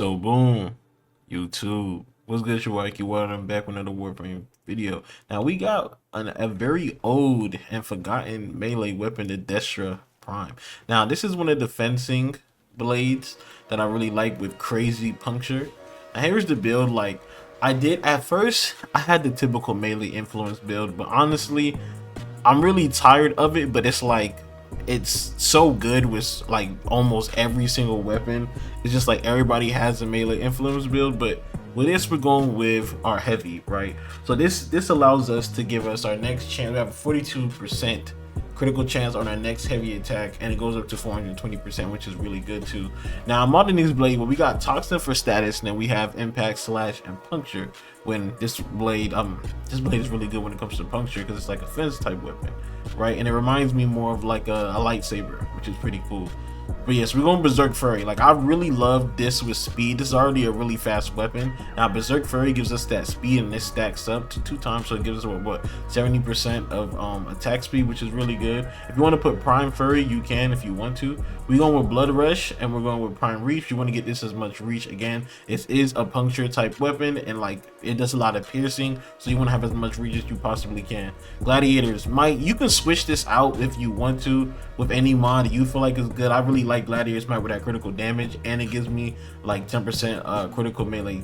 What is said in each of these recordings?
So boom, YouTube. What's good, Shawaki? I'm back with another Warframe video. Now we got a very old and forgotten melee weapon, the Destra Prime. Now this is one of the fencing blades that I really like with crazy puncture. Now here's the build. Like I did at first, I had the typical melee influence build, but honestly, I'm really tired of it. But it's like it's so good with like almost every single weapon. It's just like everybody has a melee influence build, but with this we're going with our heavy, right? So this allows us to give us our next chance. We have a 42% critical chance on our next heavy attack, and it goes up to 420%, which is really good too. Now I'm modding these blade, but we got toxin for status, and then we have impact, slash, and puncture. When this blade is really good when it comes to puncture because it's like a fence type weapon, right? And it reminds me more of like a lightsaber, which is pretty cool. But yes, we're going Berserk Fury. Like I really love this with speed. This is already a really fast weapon. Now Berserk Fury gives us that speed, and this stacks up to 2 times, so it gives us what 70% of attack speed, which is really good. If you want to put Prime Fury, you can if you want to. We're going with Blood Rush, and we're going with Prime Reach. You want to get this as much reach. Again, it is a puncture type weapon, and like it does a lot of piercing, so you want to have as much reach as you possibly can. Gladiators, Might, you can switch this out if you want to with any mod you feel like is good. I really like Gladiators Might with that critical damage, and it gives me like 10% critical melee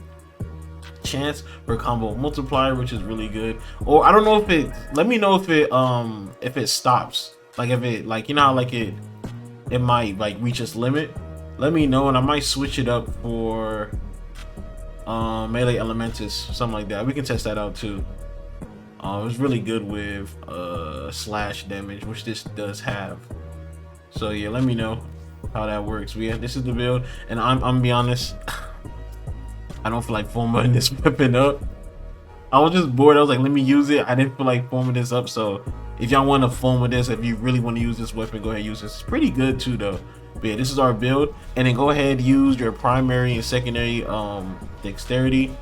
chance per combo multiplier, which is really good. Or I don't know if it, let me know if it stops, like if it, like, you know how like it might like reach its limit. Let me know, and I might switch it up for melee elementus, something like that. We can test that out too. It's really good with slash damage, which this does have. So yeah, let me know how that works. But yeah, this is the build, and I'm gonna be honest, I don't feel like forming this weapon up. I was just bored. I was like, let me use it. I didn't feel like forming this up. So if y'all want to form with this, if you really want to use this weapon, go ahead and use this. It's pretty good too though. But yeah, this is our build, and then go ahead and use your primary and secondary dexterity.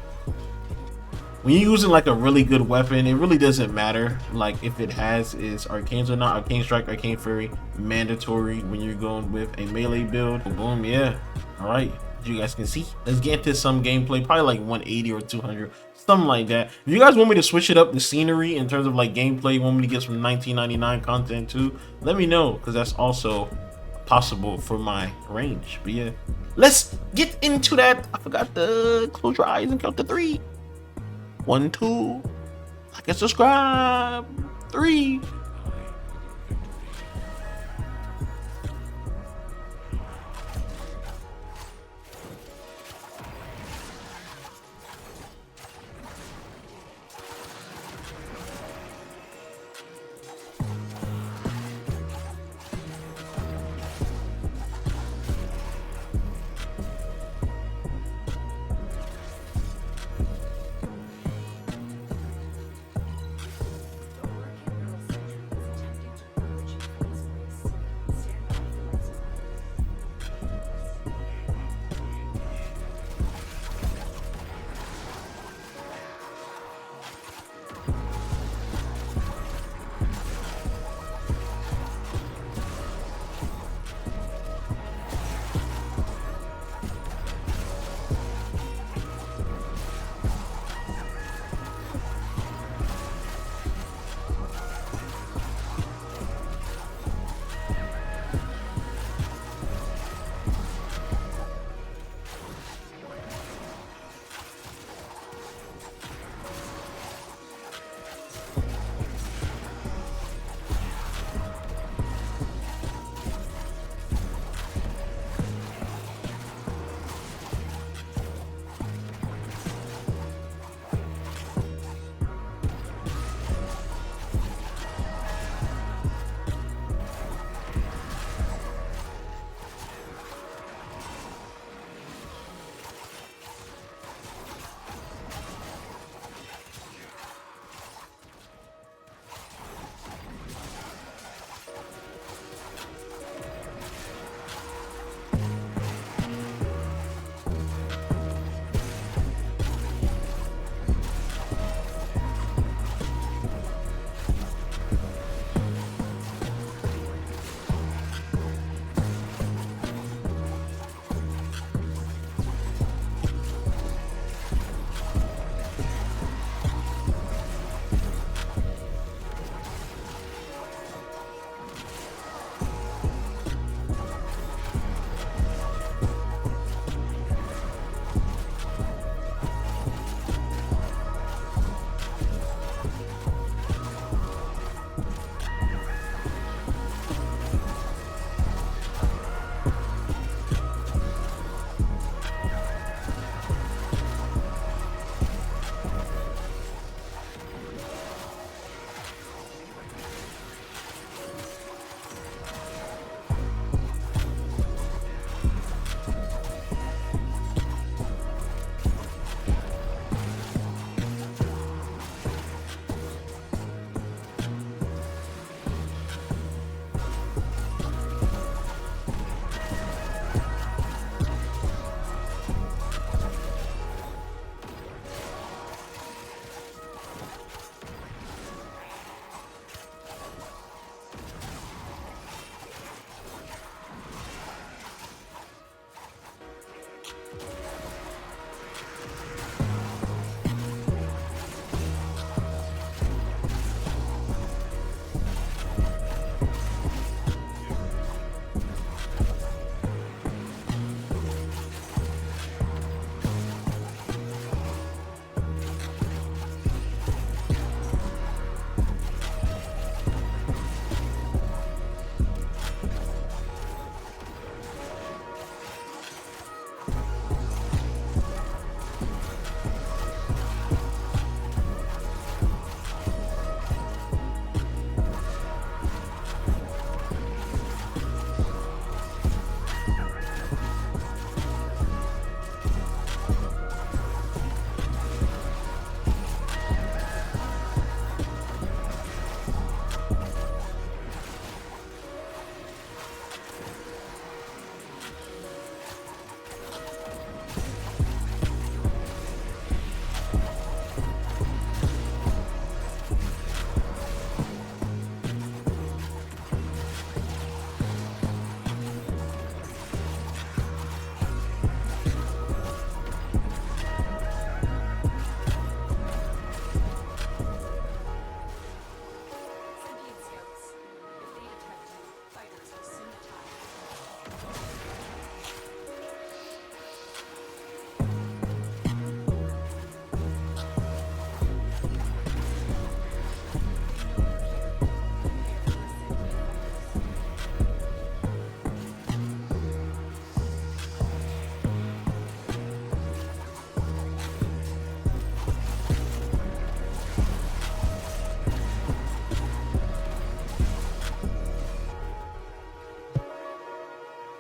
When you're using like a really good weapon, it really doesn't matter like if it has its arcanes or not. Arcane Strike, Arcane Fury, mandatory when you're going with a melee build. Boom, yeah. All right, as you guys can see, let's get into some gameplay. Probably like 180 or 200, something like that. If you guys want me to switch it up, the scenery in terms of like gameplay, want me to get some 1999 content too, let me know, because that's also possible for my range. But yeah, let's get into that. I forgot to close your eyes and count to 3. 1, 2, like and subscribe. 3.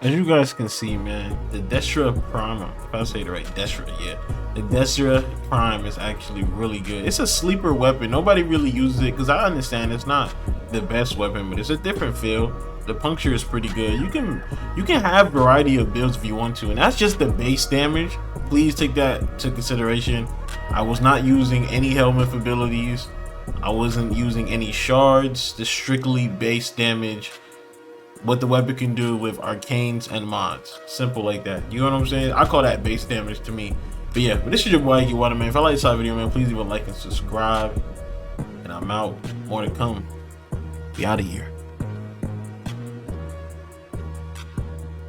as you guys can see, man, the DESTREZA Prime, if I say it right, DESTREZA, yeah. The DESTREZA Prime is actually really good. It's a sleeper weapon. Nobody really uses it because I understand it's not the best weapon, but it's a different feel. The puncture is pretty good. You can have variety of builds if you want to, and that's just the base damage. Please take that to consideration. I was not using any helmet abilities. I wasn't using any shards. The strictly base damage, what the weapon can do with arcanes and mods. Simple like that. You know what I'm saying? I call that base damage to me. But yeah, but this is your boy Ike Water, man. If I like this video, man, please leave a like and subscribe. And I'm out. More to come. Be out of here.